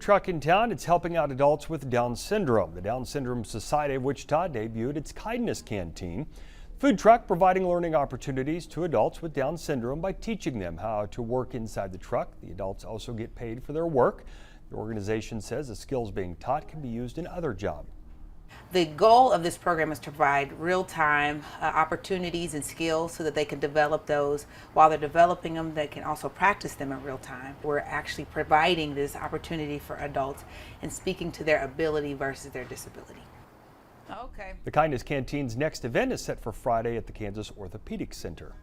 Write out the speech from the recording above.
Truck in town, it's helping out adults with Down syndrome. The Down Syndrome Society of Wichita debuted its Kindness Canteen. Food truck providing learning opportunities to adults with Down syndrome by teaching them how to work inside the truck. The adults also get paid for their work. The organization says the skills being taught can be used in other jobs. The goal of this program is to provide real-time opportunities and skills so that they can develop those. While they're developing them, they can also practice them in real time. We're actually providing this opportunity for adults and speaking to their ability versus their disability. Okay. The Kindness Canteen's next event is set for Friday at the Kansas Orthopedic Center.